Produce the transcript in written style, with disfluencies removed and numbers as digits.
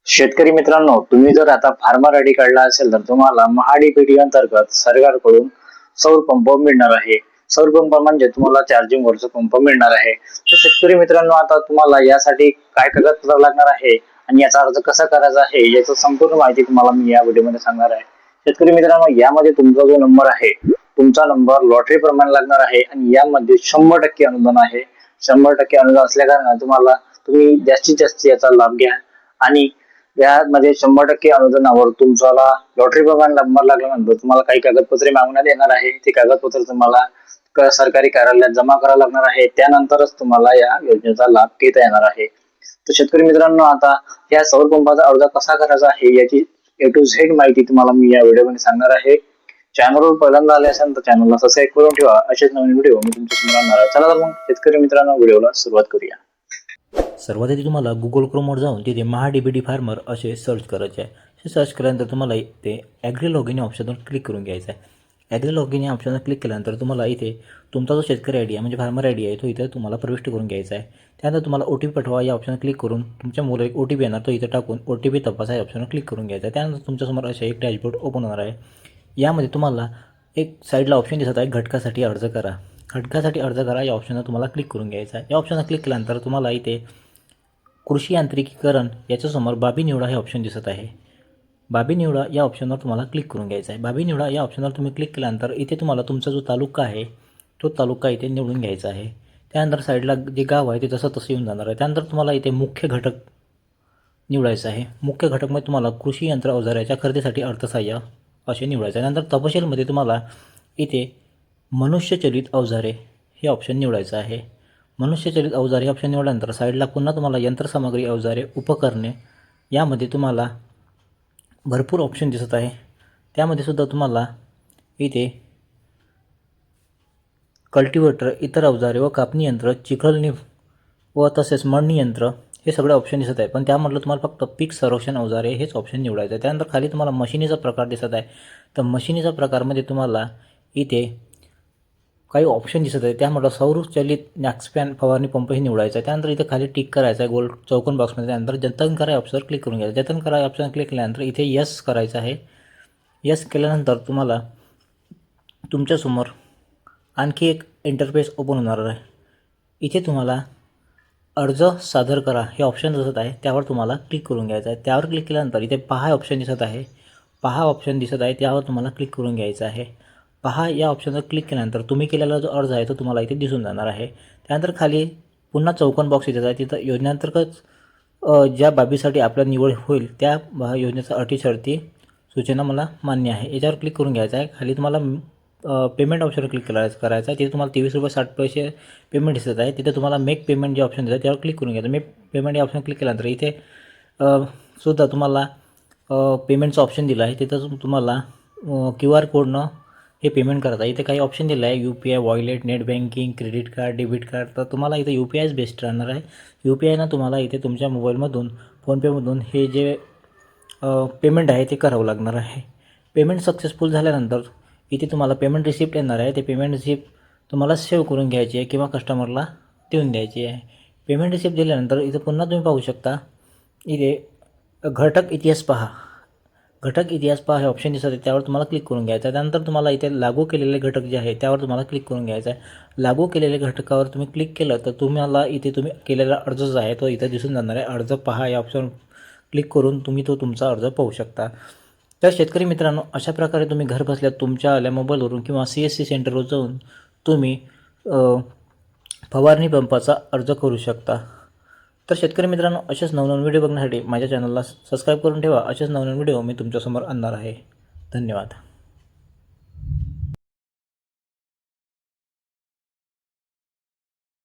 शेतकरी मित्रांनो, तुम्ही जर आता फार्मर आयडी काढला असेल तर तुम्हाला महाडीबीटी अंतर्गत सरकारकडून सौर पंप मिळणार आहे. सौर पंप म्हणजे तुम्हाला चार्जिंग वरचा पंप मिळणार आहे. तर शेतकरी मित्रांनो, आता तुम्हाला यासाठी काय कागदपत्र लागणार आहे आणि याचा अर्ज कसा करायचा आहे याची संपूर्ण माहिती तुम्हाला मी या व्हिडिओमध्ये सांगणार आहे. शेतकरी मित्रांनो, यामध्ये तुमचा जो नंबर आहे, तुमचा नंबर लॉटरी प्रमाणे लागणार आहे आणि यामध्ये 100% अनुदान आहे. 100% अनुदान असल्या कारणाने तुम्ही जास्तीत जास्त याचा लाभ घ्या आणि यामध्ये 100% अनुदानावर तुम्हाला लॉटरी प्रमाणे नंबर लागल्यानंतर तुम्हाला काही कागदपत्रे मागण्यात येणार आहे. ती कागदपत्र तुम्हाला सरकारी कार्यालयात जमा करावं लागणार आहे. त्यानंतरच तुम्हाला या योजनेचा लाभ घेता येणार आहे. तर शेतकरी मित्रांनो, आता या सौर पंपाचा अर्ज कसा करायचा आहे याची A to Z माहिती तुम्हाला मी या व्हिडिओमध्ये सांगणार आहे. चॅनलवर पहिल्यांदा आले असेल तर चॅनलला सबस्क्राईब करून ठेवा. असेच नवीन व्हिडिओ मी तुमच्या समोर आणणार आहे. चला तर मग शेतकरी मित्रांनो, व्हिडिओला सुरुवात करूया. सर्वात आधी तुम्हाला गुगल क्रोमवर जाऊन तिथे महाडीबीटी फार्मर असे सर्च करायचे आहे. हे सर्च केल्यानंतर तुम्हाला ते ॲग्री लॉगिन या ऑप्शनवर क्लिक करून घ्यायचं आहे. ॲग्री लॉगिन या ऑप्शनवर क्लिक केल्यानंतर तुम्हाला इथे तुमचा जो शेतकरी आय डी आहे म्हणजे फार्मर आय डी आहे तो इथे तुम्हाला प्रविष्ट करून घ्यायचा आहे. त्यानंतर तुम्हाला OTP पाठवा या ऑप्शनवर क्लिक करून तुमच्या मोबाईलला एक OTP येणार, तो इथे टाकून OTP तपासा या ऑप्शनवर क्लिक करून घ्यायचा आहे. त्यानंतर तुमच्यासमोर असे एक डॅशबोर्ड ओपन होणार आहे. यामध्ये तुम्हाला एक साईडला ऑप्शन दिसत आहे, घटकासाठी अर्ज करा. घटकासाठी अर्ज करा या ऑप्शनवर तुम्हाला क्लिक करून घ्यायचा आहे. या ऑप्शनवर क्लिक केल्यानंतर तुम्हाला इथे कृषी यांत्रिकीकरण याच्यासमोर बाबी निवडा हे ऑप्शन दिसत आहे. बाबी निवडा या ऑप्शनवर तुम्हाला क्लिक करून घ्यायचं आहे. बाबी निवडा या ऑप्शनवर तुम्ही क्लिक केल्यानंतर इथे तुम्हाला तुमचा जो तालुका आहे तो तालुका इथे निवडून घ्यायचा आहे. त्यानंतर साईडला जे गाव आहे ते तसं येऊन जाणार आहे. त्यानंतर तुम्हाला इथे मुख्य घटक निवडायचं आहे. मुख्य घटकमध्ये तुम्हाला कृषी यंत्र अवजाराच्या खरेदीसाठी अर्थसहाय्य असे निवडायचं आहे. नंतर तपशीलमध्ये तुम्हाला इथे मनुष्यचलित अवजारे हे ऑप्शन निवडायचं आहे. मनुष्यचलित अवजार हे ऑप्शन निवडल्यानंतर साईडला पुन्हा तुम्हाला यंत्रसामग्री, अवजारे, उपकरणे यामध्ये तुम्हाला भरपूर ऑप्शन दिसत आहे. त्यामध्ये सुद्धा तुम्हाला इथे कल्टिवेटर, इतर अवजारे व कापणी यंत्र, चिखलणी व तसेच मळणी यंत्र हे सगळे ऑप्शन दिसत आहे. पण त्यामधलं तुम्हाला फक्त पीक संरक्षण अवजारे हेच ऑप्शन निवडायचं आहे. त्यानंतर खाली तुम्हाला मशिनीचा प्रकार दिसत आहे. तर मशिनीचा प्रकारमध्ये तुम्हाला इथे काही ऑप्शन दिसत आहे. त्यामुळे सौरचलित नॅक्सपॅन फवारणी पंप हे निवडायचा आहे. त्यानंतर इथे खाली टिक करायचा आहे गोल चौकोन बॉक्समध्ये. त्यानंतर जतन करा ऑप्शनवर क्लिक करून घ्यायचं. जतन करा ऑप्शन क्लिक केल्यानंतर इथे यस करायचं आहे. यस केल्यानंतर तुम्हाला तुमच्यासमोर आणखी एक इंटरफेस ओपन होणार आहे. इथे तुम्हाला अर्ज सादर करा हे ऑप्शन दिसत आहे, त्यावर तुम्हाला क्लिक करून घ्यायचं आहे. त्यावर क्लिक केल्यानंतर इथे पहा ऑप्शन दिसत आहे. पहा ऑप्शन दिसत आहे, त्यावर तुम्हाला क्लिक करून घ्यायचं आहे. पहा या ऑप्शनवर क्लिक केल्यानंतर तुम्ही केलेला जो अर्ज आहे तो तुम्हाला इथे दिसून जाणार आहे. त्यानंतर खाली पुन्हा चौकोन बॉक्स येत आहे. तिथं योजनेअंतर्गत ज्या बाबीसाठी आपल्या निवड होईल त्या योजनेचा अटी शर्ती सूचना मला मान्य आहे याच्यावर क्लिक करून घ्यायचं आहे. खाली तुम्हाला पेमेंट ऑप्शनवर क्लिक करायचं आहे. तिथे तुम्हाला ₹23.60 पेमेंट दिसत आहे. तिथे तुम्हाला मेक पेमेंट जे ऑप्शन दिसत आहे त्यावर क्लिक करून घ्यायचं. मेक पेमेंट या ऑप्शन क्लिक केल्यानंतर इथे सुद्धा तुम्हाला पेमेंटचं ऑप्शन दिलं आहे. तिथं तुम्हाला QR कोडनं हे पेमेंट करायचं आहे. इथे काही ऑप्शन दिलं आहे, UPI, wallet, net banking, credit card, debit card. तर तुम्हाला इथे UPIच बेस्ट राहणार आहे. UPIनं तुम्हाला इथे तुमच्या मोबाईलमधून फोनपेमधून हे जे पेमेंट आहे ते करावं लागणार आहे. पेमेंट सक्सेसफुल झाल्यानंतर इथे तुम्हाला पेमेंट रिसिप्ट येणार आहे. ते पेमेंट रिसिप्ट तुम्हाला सेव्ह करून घ्यायची आहे किंवा कस्टमरला देऊन द्यायची आहे. पेमेंट रिसिप्ट दिल्यानंतर इथे पुन्हा तुम्ही पाहू शकता, इथे घटक इतिहास पहा. घटक इतिहास पहा हे ऑप्शन दिसत आहे, त्यावर तुम्हाला क्लिक करून घ्यायचं आहे. त्यानंतर तुम्हाला इथे लागू केलेले घटक जे आहे त्यावर तुम्हाला क्लिक करून घ्यायचं आहे. लागू केलेले घटकावर तुम्ही क्लिक केलं तर तुम्हाला इथे तुम्ही केलेला अर्ज जो आहे तो इथे दिसून जाणार आहे. अर्ज पहा या ऑप्शन क्लिक करून तुम्ही तुमचा अर्ज पाहू शकता. तर शेतकरी मित्रांनो, अशा प्रकारे तुम्ही घर बसल्या तुमच्या आल्या मोबाईलवरून किंवा CSC सेंटरवर जाऊन तुम्ही फवारणी पंपाचा अर्ज करू शकता. तर शेतकरी मित्रांनो, असेच नवनवीन व्हिडिओ बघण्यासाठी माझ्या चॅनलला सबस्क्राईब करून ठेवा. असेच नवनवीन व्हिडिओ मी तुमच्यासमोर आणणार आहे. धन्यवाद.